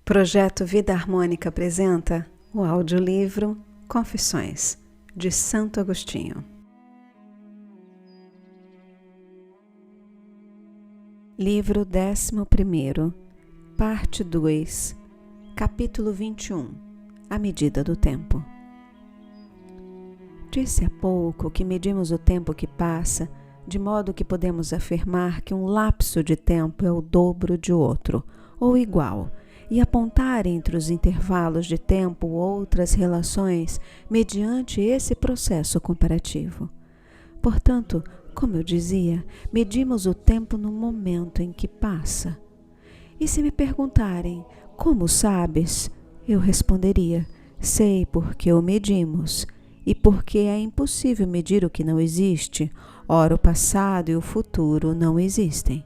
Projeto Vida Harmônica apresenta o audiolivro Confissões, de Santo Agostinho. Livro 11º, Parte 2, Capítulo 21, A Medida do Tempo. Disse há pouco que medimos o tempo que passa, de modo que podemos afirmar que um lapso de tempo é o dobro de outro, ou igual, e apontar entre os intervalos de tempo outras relações mediante esse processo comparativo. Portanto, como eu dizia, medimos o tempo no momento em que passa. E se me perguntarem, como sabes? Eu responderia, sei porque o medimos, e porque é impossível medir o que não existe, ora o passado e o futuro não existem.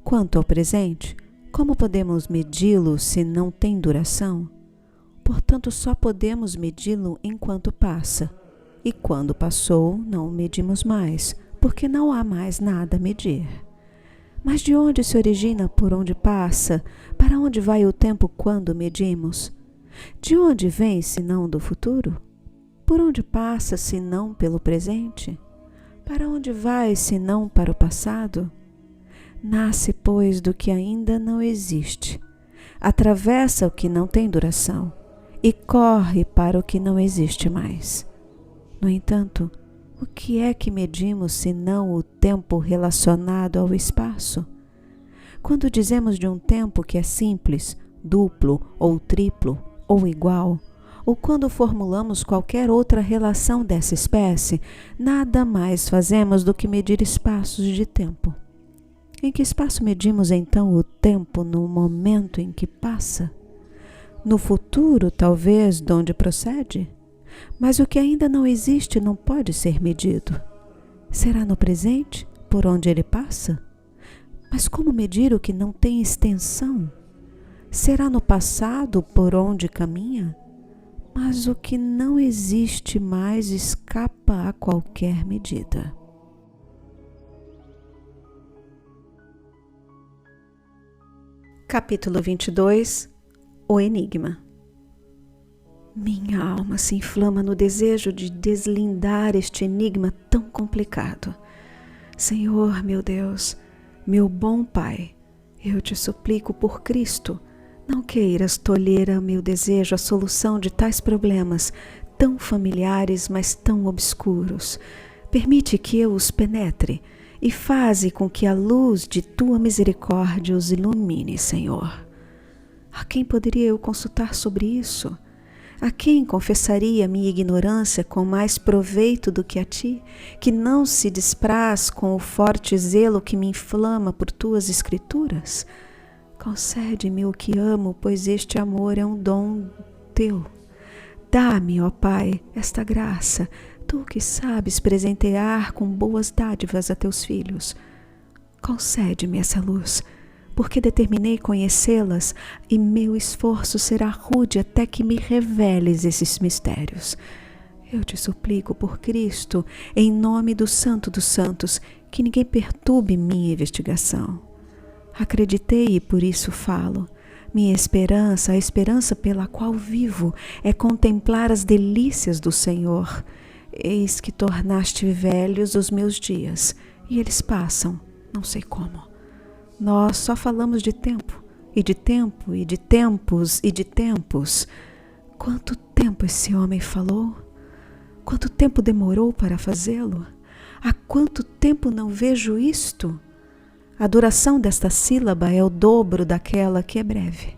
Quanto ao presente, como podemos medi-lo se não tem duração? Portanto, só podemos medi-lo enquanto passa. E quando passou, não o medimos mais, porque não há mais nada a medir. Mas de onde se origina por onde passa? Para onde vai o tempo quando medimos? De onde vem, senão do futuro? Por onde passa, senão pelo presente? Para onde vai, senão para o passado? Nasce, pois, do que ainda não existe, atravessa o que não tem duração e corre para o que não existe mais. No entanto, o que é que medimos senão o tempo relacionado ao espaço? Quando dizemos de um tempo que é simples, duplo ou triplo ou igual, ou quando formulamos qualquer outra relação dessa espécie, nada mais fazemos do que medir espaços de tempo. Em que espaço medimos então o tempo no momento em que passa? No futuro, talvez, de onde procede? Mas o que ainda não existe não pode ser medido. Será no presente, por onde ele passa? Mas como medir o que não tem extensão? Será no passado, por onde caminha? Mas o que não existe mais escapa a qualquer medida. Capítulo 22, O Enigma. Minha alma se inflama no desejo de deslindar este enigma tão complicado. Senhor, meu Deus, meu bom Pai, eu te suplico por Cristo, não queiras tolher a meu desejo a solução de tais problemas, tão familiares, mas tão obscuros. Permite que eu os penetre e faze com que a luz de tua misericórdia os ilumine, Senhor. A quem poderia eu consultar sobre isso? A quem confessaria minha ignorância com mais proveito do que a ti, que não se despraz com o forte zelo que me inflama por tuas escrituras? Concede-me o que amo, pois este amor é um dom teu. Dá-me, ó Pai, esta graça, tu que sabes presentear com boas dádivas a teus filhos. Concede-me essa luz, porque determinei conhecê-las e meu esforço será rude até que me reveles esses mistérios. Eu te suplico por Cristo, em nome do Santo dos Santos, que ninguém perturbe minha investigação. Acreditei e por isso falo. Minha esperança, a esperança pela qual vivo, é contemplar as delícias do Senhor. Eis que tornaste velhos os meus dias, e eles passam, não sei como. Nós só falamos de tempo, e de tempo, e de tempos, e de tempos. Quanto tempo esse homem falou? Quanto tempo demorou para fazê-lo? Há quanto tempo não vejo isto? A duração desta sílaba é o dobro daquela que é breve.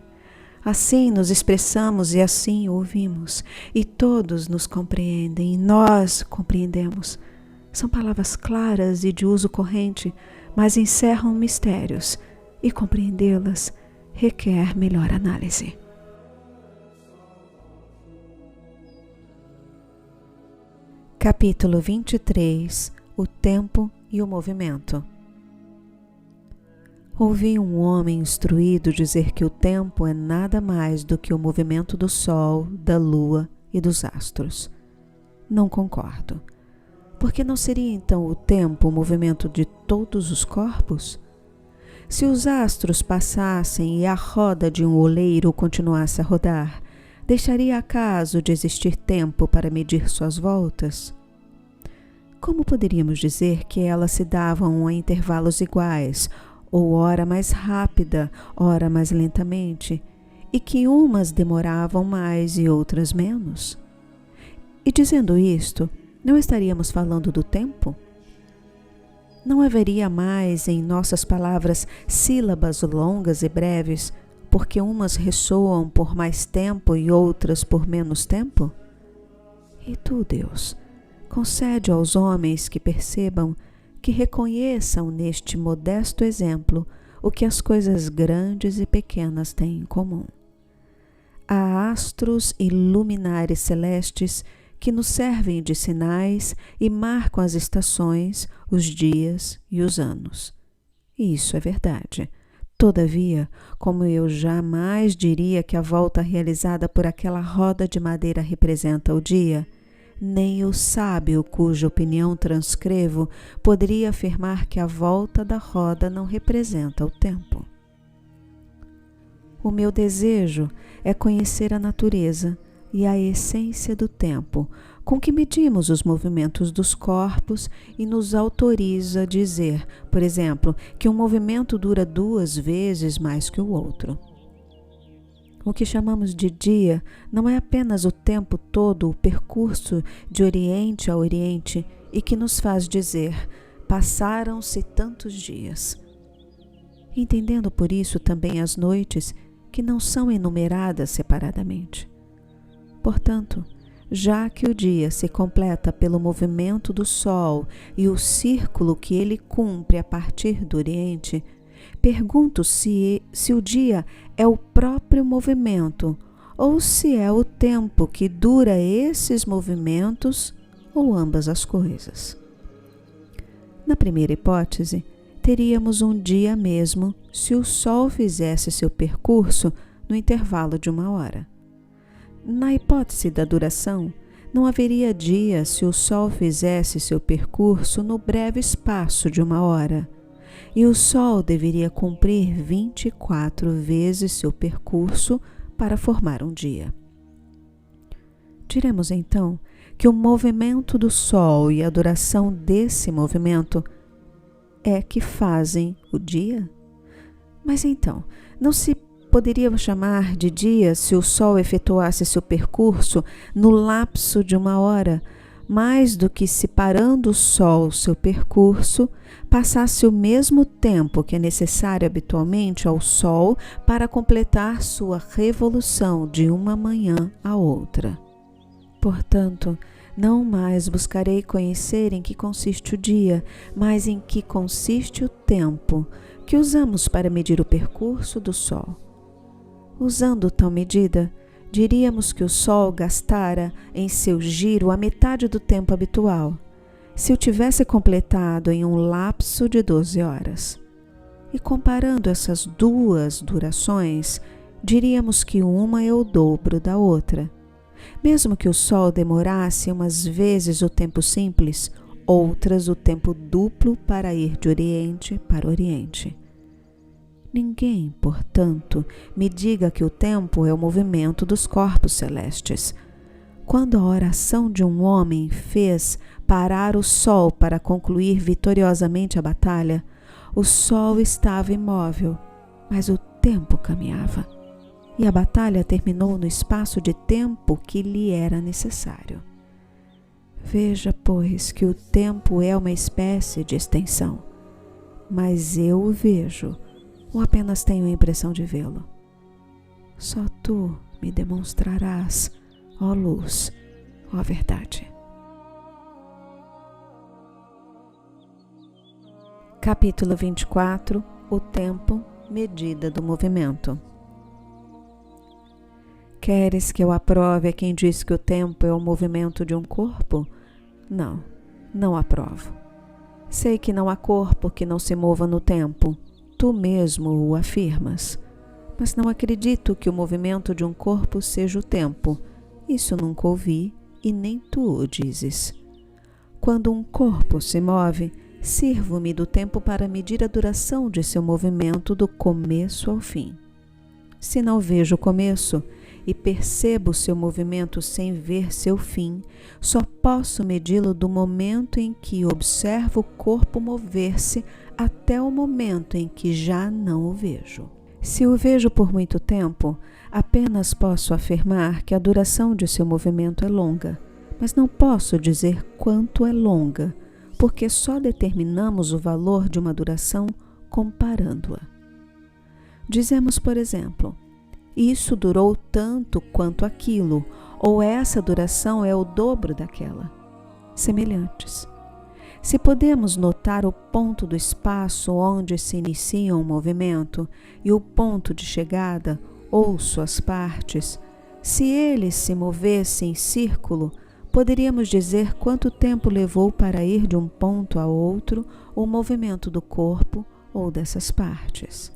Assim nos expressamos e assim ouvimos, e todos nos compreendem, e nós compreendemos. São palavras claras e de uso corrente, mas encerram mistérios, e compreendê-las requer melhor análise. Capítulo 23, O Tempo e o Movimento. Ouvi um homem instruído dizer que o tempo é nada mais do que o movimento do sol, da lua e dos astros. Não concordo. Porque não seria então o tempo o movimento de todos os corpos? Se os astros passassem e a roda de um oleiro continuasse a rodar, deixaria acaso de existir tempo para medir suas voltas? Como poderíamos dizer que elas se davam a intervalos iguais, ou ora mais rápida, ora mais lentamente, e que umas demoravam mais e outras menos? E dizendo isto, não estaríamos falando do tempo? Não haveria mais em nossas palavras sílabas longas e breves, porque umas ressoam por mais tempo e outras por menos tempo? E tu, Deus, concede aos homens que percebam, que reconheçam neste modesto exemplo o que as coisas grandes e pequenas têm em comum. Há astros e luminares celestes que nos servem de sinais e marcam as estações, os dias e os anos. E isso é verdade. Todavia, como eu jamais diria que a volta realizada por aquela roda de madeira representa o dia, nem o sábio cuja opinião transcrevo poderia afirmar que a volta da roda não representa o tempo. O meu desejo é conhecer a natureza e a essência do tempo, com que medimos os movimentos dos corpos e nos autoriza a dizer, por exemplo, que um movimento dura 2 vezes mais que o outro. O que chamamos de dia não é apenas o tempo todo, o percurso de Oriente a Oriente, e que nos faz dizer, passaram-se tantos dias. Entendendo por isso também as noites, que não são enumeradas separadamente. Portanto, já que o dia se completa pelo movimento do Sol e o círculo que ele cumpre a partir do Oriente, pergunto se o dia é o próprio movimento ou se é o tempo que dura esses movimentos ou ambas as coisas. Na primeira hipótese, teríamos um dia mesmo se o Sol fizesse seu percurso no intervalo de 1 hora. Na hipótese da duração, não haveria dia se o Sol fizesse seu percurso no breve espaço de 1 hora, e o Sol deveria cumprir 24 vezes seu percurso para formar um dia. Diremos então que o movimento do Sol e a duração desse movimento é que fazem o dia? Mas então, não se poderia chamar de dia se o Sol efetuasse seu percurso no lapso de 1 hora, mais do que se parando o Sol seu percurso, passasse o mesmo tempo que é necessário habitualmente ao Sol para completar sua revolução de uma manhã à outra. Portanto, não mais buscarei conhecer em que consiste o dia, mas em que consiste o tempo que usamos para medir o percurso do Sol. Usando tal medida, diríamos que o Sol gastara em seu giro a metade do tempo habitual, se o tivesse completado em um lapso de 12 horas. E comparando essas duas durações, diríamos que uma é o dobro da outra. Mesmo que o Sol demorasse umas vezes o tempo simples, outras o tempo duplo para ir de Oriente para Oriente. Ninguém, portanto, me diga que o tempo é o movimento dos corpos celestes. Quando a oração de um homem fez parar o Sol para concluir vitoriosamente a batalha, o Sol estava imóvel, mas o tempo caminhava. E a batalha terminou no espaço de tempo que lhe era necessário. Veja, pois, que o tempo é uma espécie de extensão, mas eu o vejo, ou apenas tenho a impressão de vê-lo. Só tu me demonstrarás, ó luz, ó verdade. Capítulo 24. O tempo, medida do movimento. Queres que eu aprove a quem diz que o tempo é o movimento de um corpo? Não, não aprovo. Sei que não há corpo que não se mova no tempo. Tu mesmo o afirmas. Mas não acredito que o movimento de um corpo seja o tempo. Isso nunca ouvi e nem tu o dizes. Quando um corpo se move, Sirvo-me do tempo para medir a duração de seu movimento do começo ao fim. Se não vejo o começo e percebo seu movimento sem ver seu fim, só posso medi-lo do momento em que observo o corpo mover-se até o momento em que já não o vejo. Se o vejo por muito tempo, apenas posso afirmar que a duração de seu movimento é longa, mas não posso dizer quanto é longa, porque só determinamos o valor de uma duração comparando-a. Dizemos, por exemplo, isso durou tanto quanto aquilo, ou essa duração é o dobro daquela. Semelhantes. Se podemos notar o ponto do espaço onde se inicia um movimento e o ponto de chegada, ou suas partes, se ele se movesse em círculo, poderíamos dizer quanto tempo levou para ir de um ponto a outro o movimento do corpo ou dessas partes.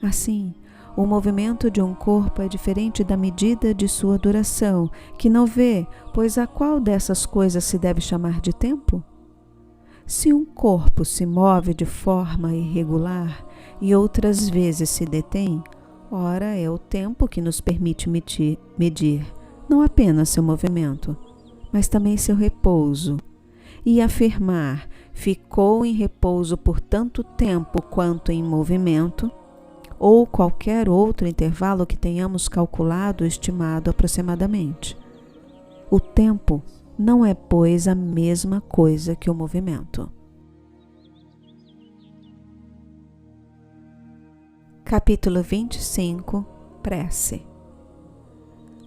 Assim, o movimento de um corpo é diferente da medida de sua duração, que não vê, pois a qual dessas coisas se deve chamar de tempo? Se um corpo se move de forma irregular e outras vezes se detém, ora é o tempo que nos permite medir, não apenas seu movimento, mas também seu repouso, e afirmar ficou em repouso por tanto tempo quanto em movimento, ou qualquer outro intervalo que tenhamos calculado ou estimado aproximadamente. O tempo não é, pois, a mesma coisa que o movimento. Capítulo 25. Prece.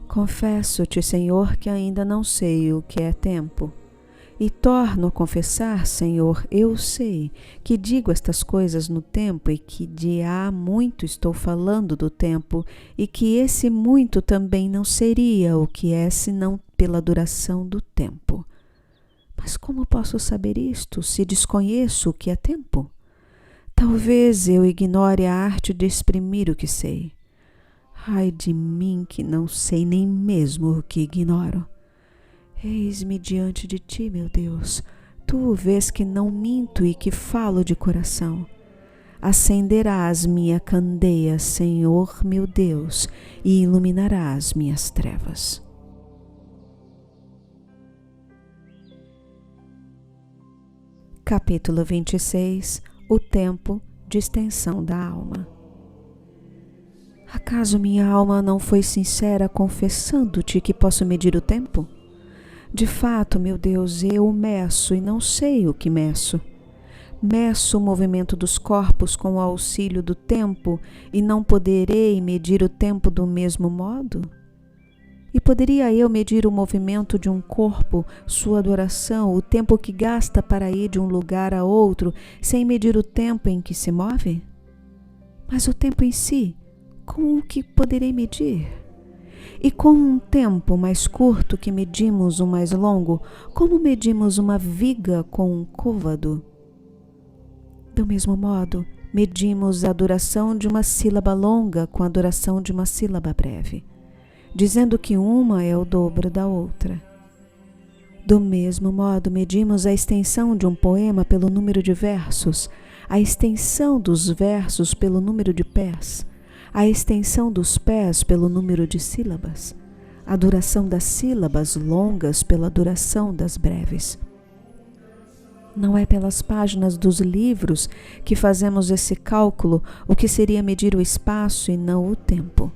Confesso-te, Senhor, que ainda não sei o que é tempo. E torno a confessar, Senhor, eu sei que digo estas coisas no tempo e que de há muito estou falando do tempo e que esse muito também não seria o que é senão pela duração do tempo. Mas como posso saber isto se desconheço o que é tempo? Talvez eu ignore a arte de exprimir o que sei. Ai de mim que não sei nem mesmo o que ignoro. Eis-me diante de ti, meu Deus. Tu vês que não minto e que falo de coração. Acenderás minha candeia, Senhor meu Deus, e iluminarás minhas trevas. Capítulo 26. O tempo de extensão da alma. Acaso minha alma não foi sincera confessando-te que posso medir o tempo? De fato, meu Deus, eu meço e não sei o que meço. Meço o movimento dos corpos com o auxílio do tempo e não poderei medir o tempo do mesmo modo? E poderia eu medir o movimento de um corpo, sua duração, o tempo que gasta para ir de um lugar a outro, sem medir o tempo em que se move? Mas o tempo em si, com o que poderei medir? E com um tempo mais curto que medimos o mais longo, como medimos uma viga com um côvado? Do mesmo modo, medimos a duração de uma sílaba longa com a duração de uma sílaba breve, dizendo que uma é o dobro da outra. Do mesmo modo, medimos a extensão de um poema pelo número de versos, a extensão dos versos pelo número de pés, a extensão dos pés pelo número de sílabas, a duração das sílabas longas pela duração das breves. Não é pelas páginas dos livros que fazemos esse cálculo, o que seria medir o espaço e não o tempo.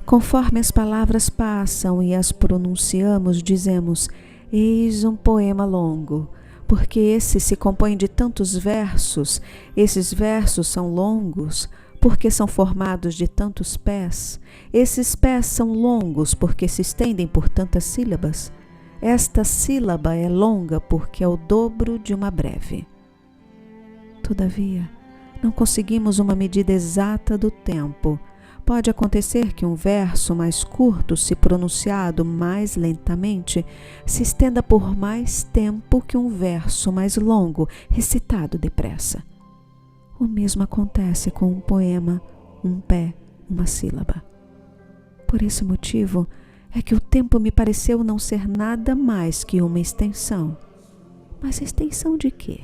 Conforme as palavras passam e as pronunciamos, dizemos, eis um poema longo, porque esse se compõe de tantos versos, esses versos são longos, porque são formados de tantos pés, esses pés são longos porque se estendem por tantas sílabas. Esta sílaba é longa porque é o dobro de uma breve. Todavia, não conseguimos uma medida exata do tempo. Pode acontecer que um verso mais curto, se pronunciado mais lentamente, se estenda por mais tempo que um verso mais longo, recitado depressa. O mesmo acontece com um poema, um pé, uma sílaba. Por esse motivo é que o tempo me pareceu não ser nada mais que uma extensão. Mas extensão de quê?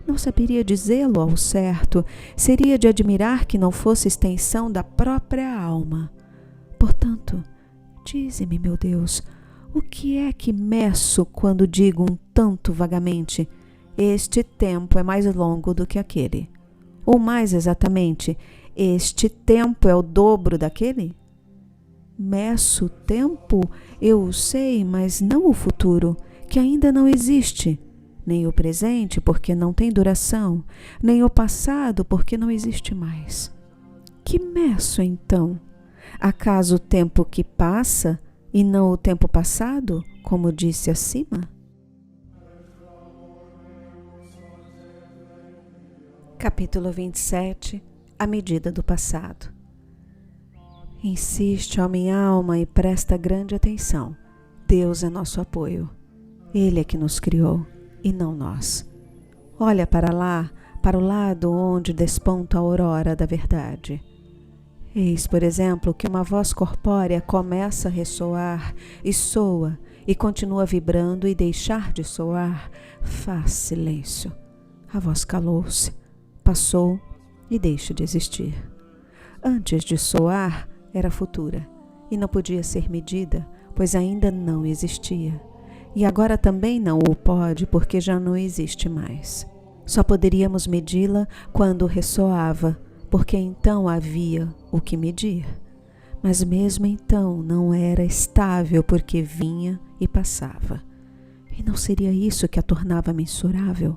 Não saberia dizê-lo ao certo, seria de admirar que não fosse extensão da própria alma. Portanto, dize-me, meu Deus, o que é que meço quando digo um tanto vagamente: este tempo é mais longo do que aquele? Ou mais exatamente, este tempo é o dobro daquele? Meço o tempo, eu o sei, mas não o futuro, que ainda não existe. Nem o presente, porque não tem duração, nem o passado, porque não existe mais. Que meço, então? Acaso o tempo que passa e não o tempo passado, como disse acima? Capítulo 27. A medida do passado. Insiste, ó minha alma, e presta grande atenção. Deus é nosso apoio. Ele é que nos criou, e não nós. Olha para lá, para o lado onde desponta a aurora da verdade. Eis, por exemplo, que uma voz corpórea começa a ressoar e soa, e continua vibrando, e deixar de soar faz silêncio. A voz calou-se, passou e deixa de existir. Antes de soar, era futura, e não podia ser medida, pois ainda não existia. E agora também não o pode, porque já não existe mais. Só poderíamos medi-la quando ressoava, porque então havia o que medir. Mas mesmo então não era estável, porque vinha e passava. E não seria isso que a tornava mensurável?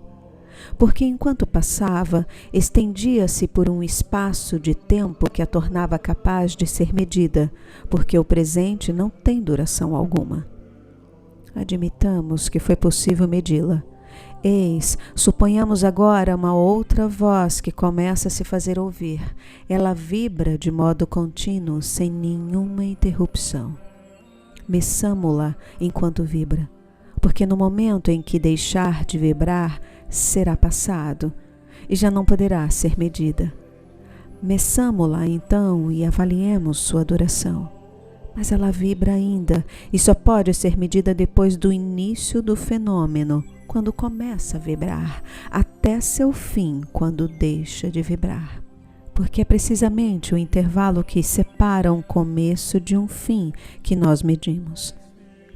Porque enquanto passava, estendia-se por um espaço de tempo que a tornava capaz de ser medida, porque o presente não tem duração alguma. Admitamos que foi possível medi-la. Eis, suponhamos agora uma outra voz que começa a se fazer ouvir. Ela vibra de modo contínuo, sem nenhuma interrupção. Meçamo-la enquanto vibra, porque no momento em que deixar de vibrar, será passado, e já não poderá ser medida. Meçamo-la então e avaliemos sua duração. Mas ela vibra ainda e só pode ser medida depois do início do fenômeno, quando começa a vibrar, até seu fim, quando deixa de vibrar. Porque é precisamente o intervalo que separa um começo de um fim que nós medimos.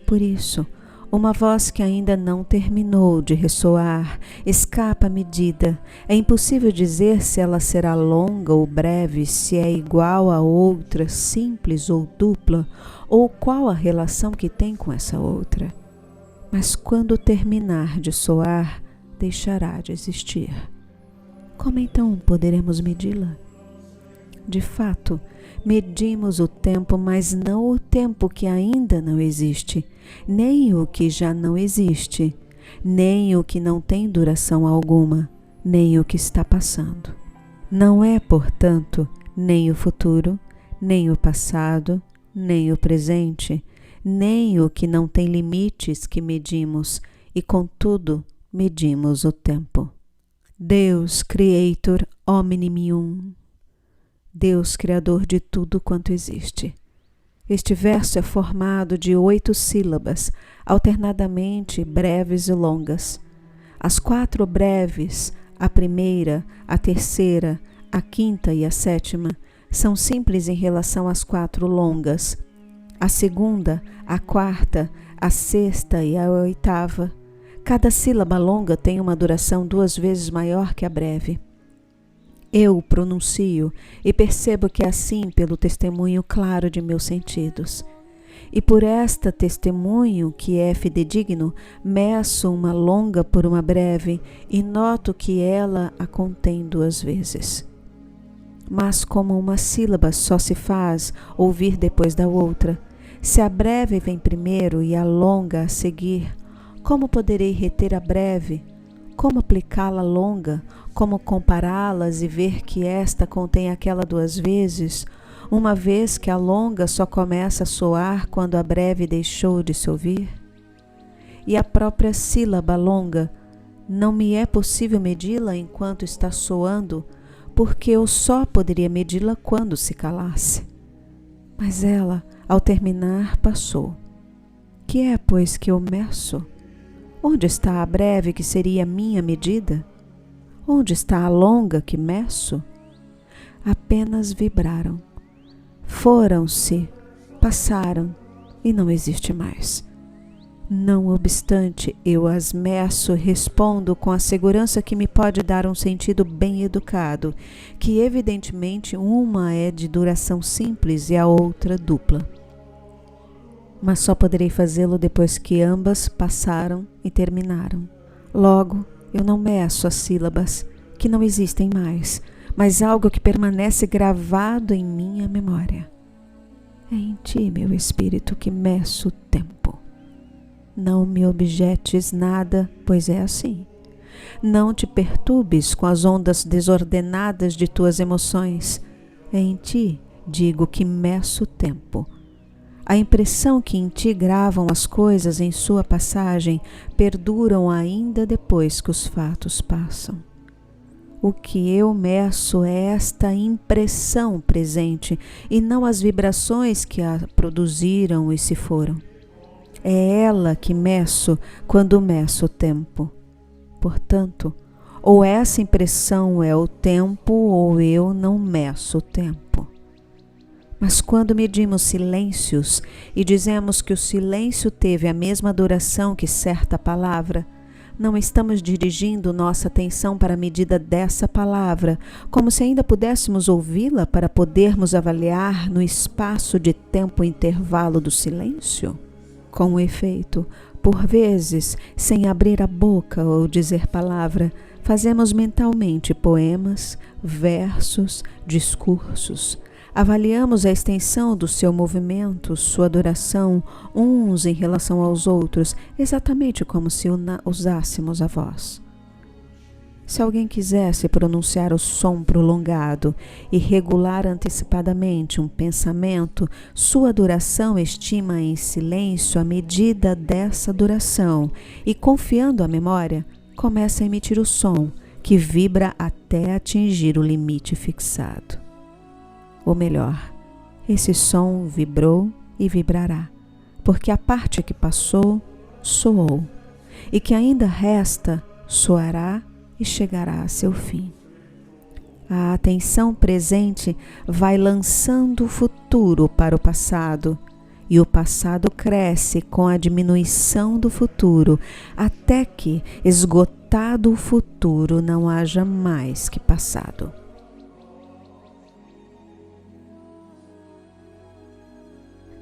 Por isso, uma voz que ainda não terminou de ressoar escapa à medida. É impossível dizer se ela será longa ou breve, se é igual a outra, simples ou dupla, ou qual a relação que tem com essa outra. Mas quando terminar de soar, deixará de existir. Como então poderemos medi-la? De fato, medimos o tempo, mas não o tempo que ainda não existe, nem o que já não existe, nem o que não tem duração alguma, nem o que está passando. Não é, portanto, nem o futuro, nem o passado, nem o presente, nem o que não tem limites que medimos, e contudo medimos o tempo. Deus Creator Omnium, Deus Criador de tudo quanto existe. Este verso é formado de 8 sílabas, alternadamente breves e longas. As 4 breves, a primeira, a terceira, a quinta e a sétima, são simples em relação às 4 longas. A segunda, a quarta, a sexta e a oitava. Cada sílaba longa tem uma duração 2 vezes maior que a breve. Eu pronuncio e percebo que é assim pelo testemunho claro de meus sentidos. E por esta testemunho, que é fidedigno, meço uma longa por uma breve e noto que ela a contém 2 vezes. Mas como uma sílaba só se faz ouvir depois da outra, se a breve vem primeiro e a longa a seguir, como poderei reter a breve? Como aplicá-la longa? Como compará-las e ver que esta contém aquela 2 vezes, uma vez que a longa só começa a soar quando a breve deixou de se ouvir? E a própria sílaba longa, não me é possível medi-la enquanto está soando, porque eu só poderia medi-la quando se calasse. Mas ela, ao terminar, passou. Que é, pois, que eu meço? Onde está a breve que seria minha medida? Onde está a longa que meço? Apenas vibraram. Foram-se, passaram e não existe mais. Não obstante, eu as meço e respondo com a segurança que me pode dar um sentido bem educado, que evidentemente uma é de duração simples e a outra dupla. Mas só poderei fazê-lo depois que ambas passaram e terminaram. Logo, eu não meço as sílabas, que não existem mais, mas algo que permanece gravado em minha memória. É em ti, meu espírito, que meço o tempo. Não me objetes nada, pois é assim. Não te perturbes com as ondas desordenadas de tuas emoções. É em ti, digo, que meço o tempo. A impressão que em ti gravam as coisas em sua passagem perduram ainda depois que os fatos passam. O que eu meço é esta impressão presente e não as vibrações que a produziram e se foram. É ela que meço quando meço o tempo. Portanto, ou essa impressão é o tempo ou eu não meço o tempo. Mas quando medimos silêncios e dizemos que o silêncio teve a mesma duração que certa palavra, não estamos dirigindo nossa atenção para a medida dessa palavra, como se ainda pudéssemos ouvi-la para podermos avaliar no espaço de tempo intervalo do silêncio? Com efeito, por vezes, sem abrir a boca ou dizer palavra, fazemos mentalmente poemas, versos, discursos. Avaliamos a extensão do seu movimento, sua duração, uns em relação aos outros, exatamente como se usássemos a voz. Se alguém quisesse pronunciar o som prolongado e regular antecipadamente um pensamento, sua duração estima em silêncio a medida dessa duração e, confiando à memória, começa a emitir o som, que vibra até atingir o limite fixado. Ou melhor, esse som vibrou e vibrará, porque a parte que passou, soou, e que ainda resta, soará e chegará a seu fim. A atenção presente vai lançando o futuro para o passado, e o passado cresce com a diminuição do futuro, até que, esgotado o futuro, não haja mais que passado.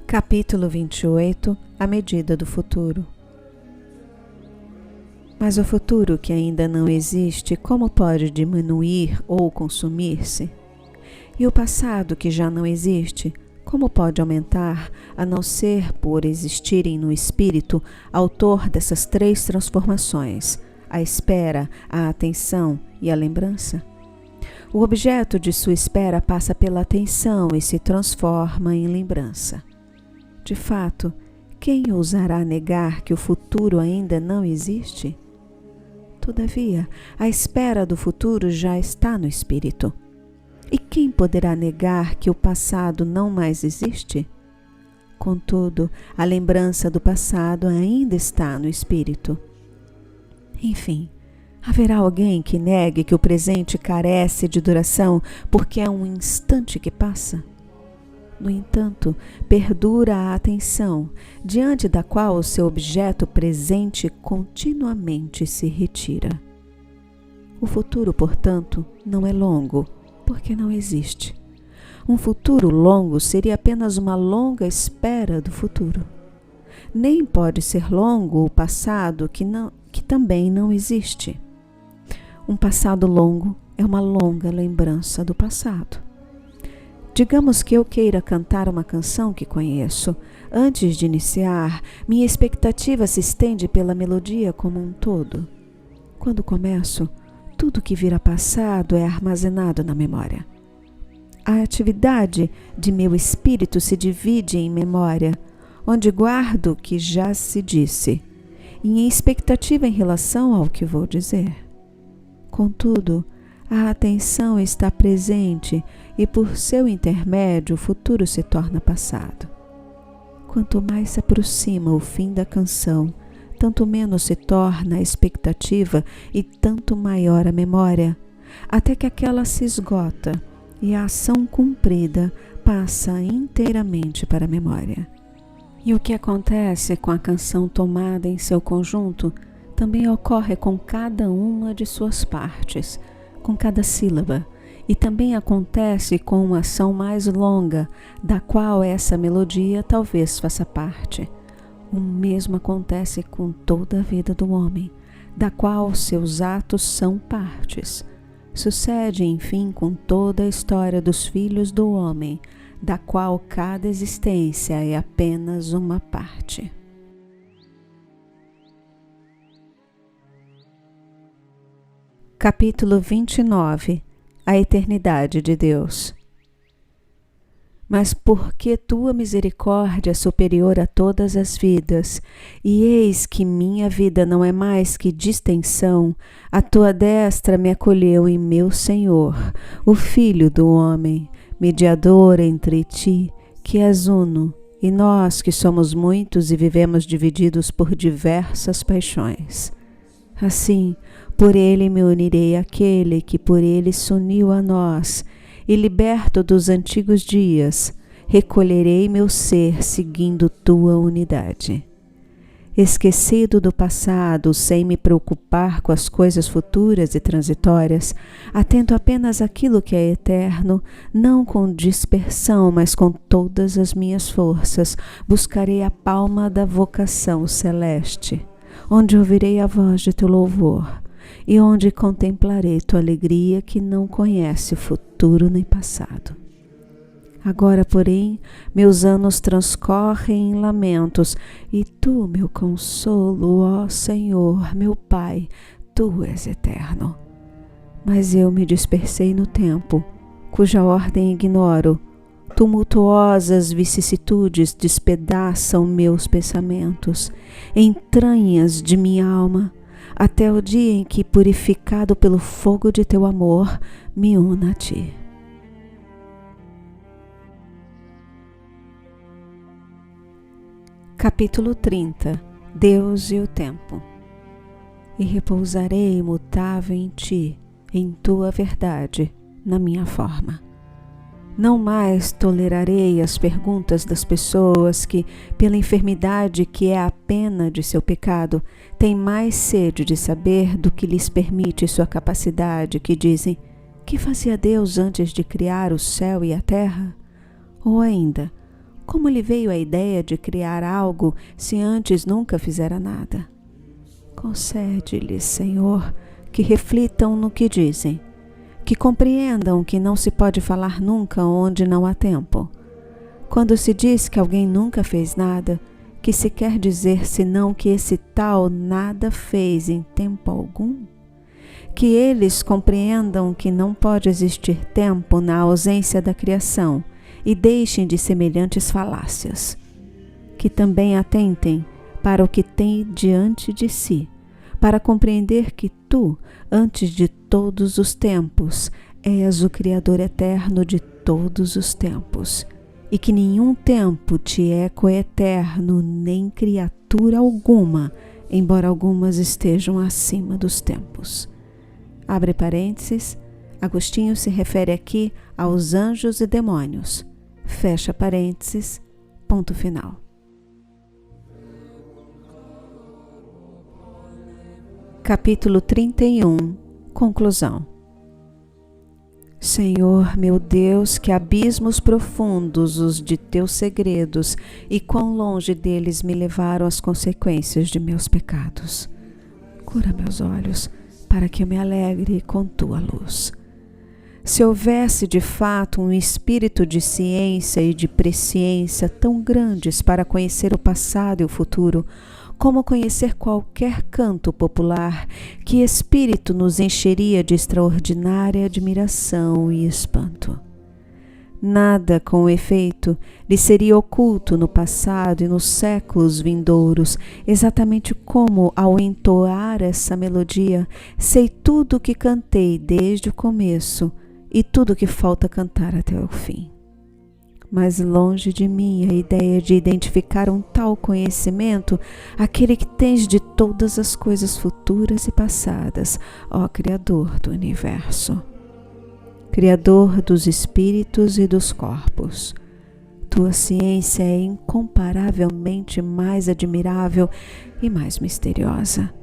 Capítulo 28. A medida do futuro. Mas o futuro que ainda não existe, como pode diminuir ou consumir-se? E o passado que já não existe, como pode aumentar, a não ser por existirem no espírito, autor dessas três transformações, a espera, a atenção e a lembrança? O objeto de sua espera passa pela atenção e se transforma em lembrança. De fato, quem ousará negar que o futuro ainda não existe? Todavia, a espera do futuro já está no espírito. E quem poderá negar que o passado não mais existe? Contudo, a lembrança do passado ainda está no espírito. Enfim, haverá alguém que negue que o presente carece de duração porque é um instante que passa? No entanto, perdura a atenção, diante da qual o seu objeto presente continuamente se retira. O futuro, portanto, não é longo, porque não existe. Um futuro longo seria apenas uma longa espera do futuro. Nem pode ser longo o passado que também não existe. Um passado longo é uma longa lembrança do passado. Digamos que eu queira cantar uma canção que conheço. Antes de iniciar, minha expectativa se estende pela melodia como um todo. Quando começo, tudo que vira passado é armazenado na memória. A atividade de meu espírito se divide em memória, onde guardo o que já se disse, e em expectativa em relação ao que vou dizer. Contudo, a atenção está presente e por seu intermédio o futuro se torna passado. Quanto mais se aproxima o fim da canção, tanto menos se torna a expectativa e tanto maior a memória, até que aquela se esgota e a ação cumprida passa inteiramente para a memória. E o que acontece com a canção tomada em seu conjunto também ocorre com cada uma de suas partes, com cada sílaba, e também acontece com uma ação mais longa, da qual essa melodia talvez faça parte. O mesmo acontece com toda a vida do homem, da qual seus atos são partes. Sucede, enfim, com toda a história dos filhos do homem, da qual cada existência é apenas uma parte. Capítulo 29. A eternidade de Deus. Mas porque tua misericórdia é superior a todas as vidas, e eis que minha vida não é mais que distensão, a tua destra me acolheu em meu Senhor, o Filho do homem, mediador entre ti, que és uno, e nós que somos muitos e vivemos divididos por diversas paixões. Assim, por ele me unirei àquele que por ele se uniu a nós, e liberto dos antigos dias, recolherei meu ser seguindo tua unidade. Esquecido do passado, sem me preocupar com as coisas futuras e transitórias, atento apenas àquilo que é eterno, não com dispersão, mas com todas as minhas forças, buscarei a palma da vocação celeste, onde ouvirei a voz de teu louvor, e onde contemplarei tua alegria que não conhece futuro nem passado. Agora, porém, meus anos transcorrem em lamentos, e tu, meu consolo, ó Senhor, meu Pai, tu és eterno. Mas eu me dispersei no tempo, cuja ordem ignoro. Tumultuosas vicissitudes despedaçam meus pensamentos, entranhas de minha alma, até o dia em que, purificado pelo fogo de teu amor, me una a ti. Capítulo 30. Deus e o tempo. E repousarei imutável em ti, em tua verdade, na minha forma. Não mais tolerarei as perguntas das pessoas que, pela enfermidade que é a pena de seu pecado, têm mais sede de saber do que lhes permite sua capacidade, que dizem: que fazia Deus antes de criar o céu e a terra? Ou ainda, como lhe veio a ideia de criar algo se antes nunca fizera nada? Concede-lhes, Senhor, que reflitam no que dizem, que compreendam que não se pode falar nunca onde não há tempo. Quando se diz que alguém nunca fez nada, que se quer dizer senão que esse tal nada fez em tempo algum? Que eles compreendam que não pode existir tempo na ausência da criação e deixem de semelhantes falácias. Que também atentem para o que tem diante de si, para compreender que tu, antes de todos os tempos, és o Criador eterno de todos os tempos, e que nenhum tempo te é coeterno, nem criatura alguma, embora algumas estejam acima dos tempos. Abre parênteses, Agostinho se refere aqui aos anjos e demônios. Fecha parênteses, ponto final. Capítulo 31. Conclusão. Senhor, meu Deus, que abismos profundos os de teus segredos, e quão longe deles me levaram as consequências de meus pecados. Cura meus olhos, para que eu me alegre com tua luz. Se houvesse de fato um espírito de ciência e de presciência tão grandes para conhecer o passado e o futuro, como conhecer qualquer canto popular, que espírito nos encheria de extraordinária admiração e espanto. Nada, com efeito, lhe seria oculto no passado e nos séculos vindouros, exatamente como, ao entoar essa melodia, sei tudo o que cantei desde o começo e tudo o que falta cantar até o fim. mas longe de mim a ideia de identificar um tal conhecimento, aquele que tens de todas as coisas futuras e passadas, ó Criador do Universo, Criador dos espíritos e dos corpos. Tua ciência é incomparavelmente mais admirável e mais misteriosa,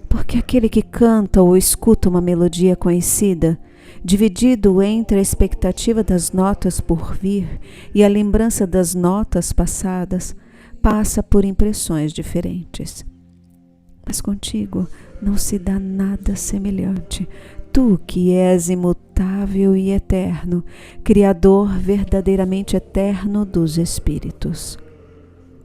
porque aquele que canta ou escuta uma melodia conhecida, dividido entre a expectativa das notas por vir e a lembrança das notas passadas, passa por impressões diferentes. Mas contigo não se dá nada semelhante. Tu que és imutável e eterno, Criador verdadeiramente eterno dos espíritos.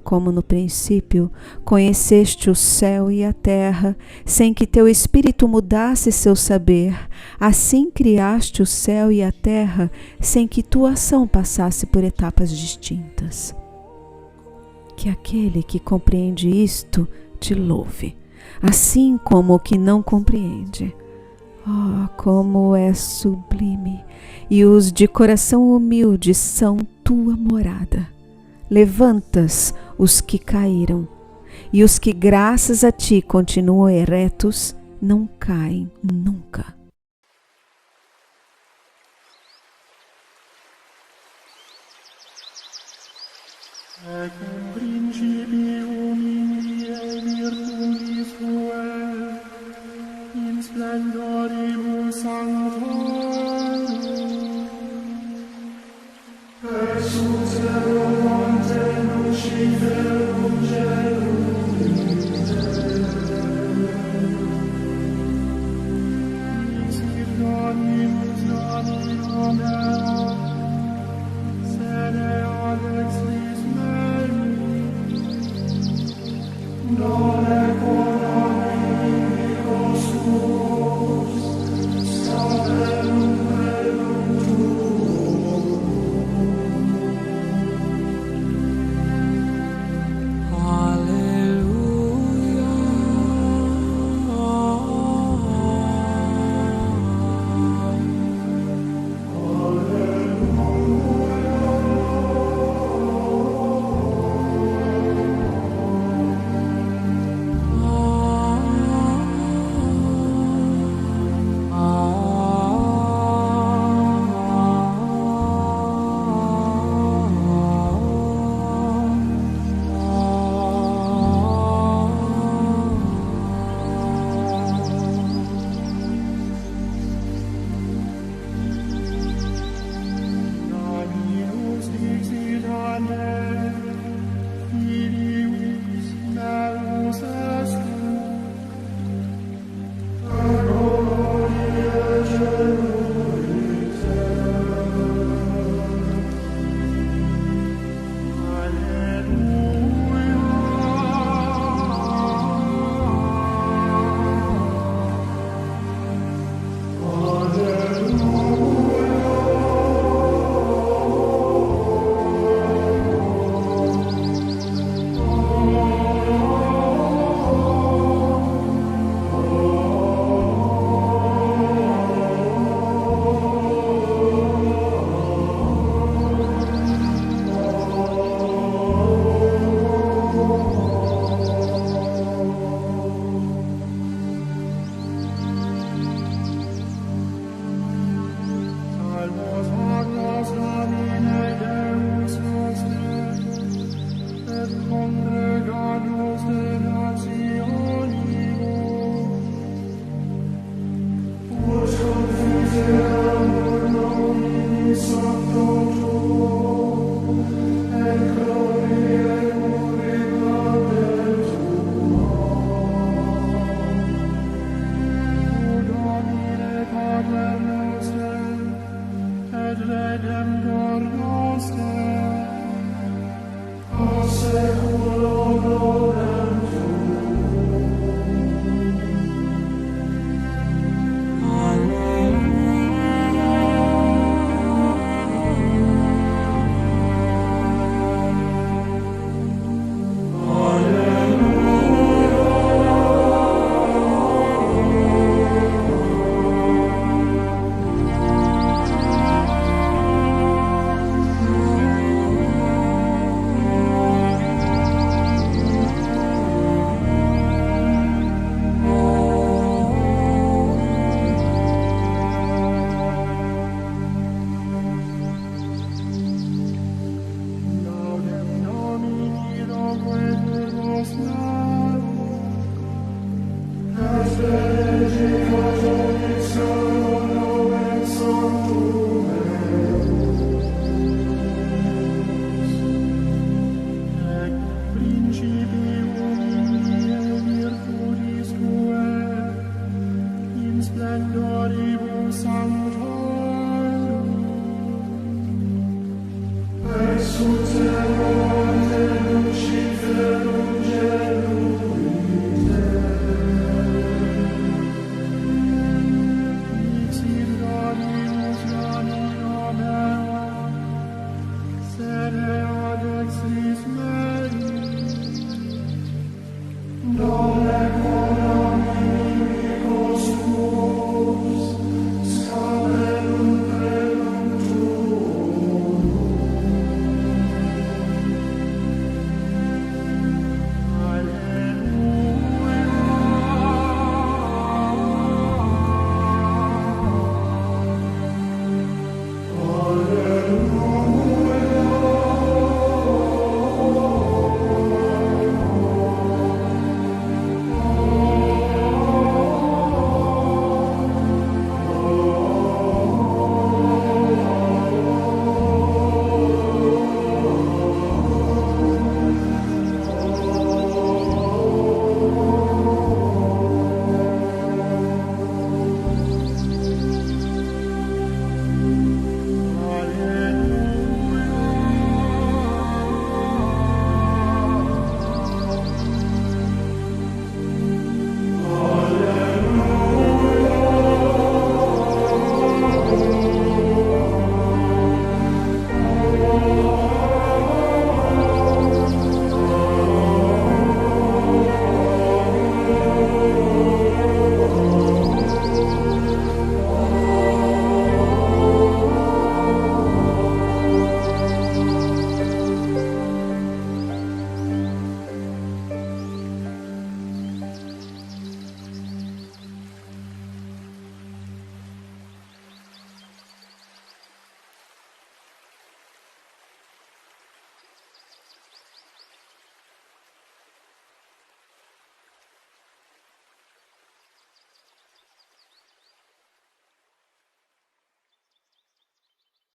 Como no princípio conheceste o céu e a terra, sem que teu espírito mudasse seu saber, assim criaste o céu e a terra, sem que tua ação passasse por etapas distintas. Que aquele que compreende isto te louve, assim como o que não compreende. Oh, como é sublime! E os de coração humilde são tua morada. Levantas os que caíram, e os que graças a ti continuam eretos, não caem nunca. Secula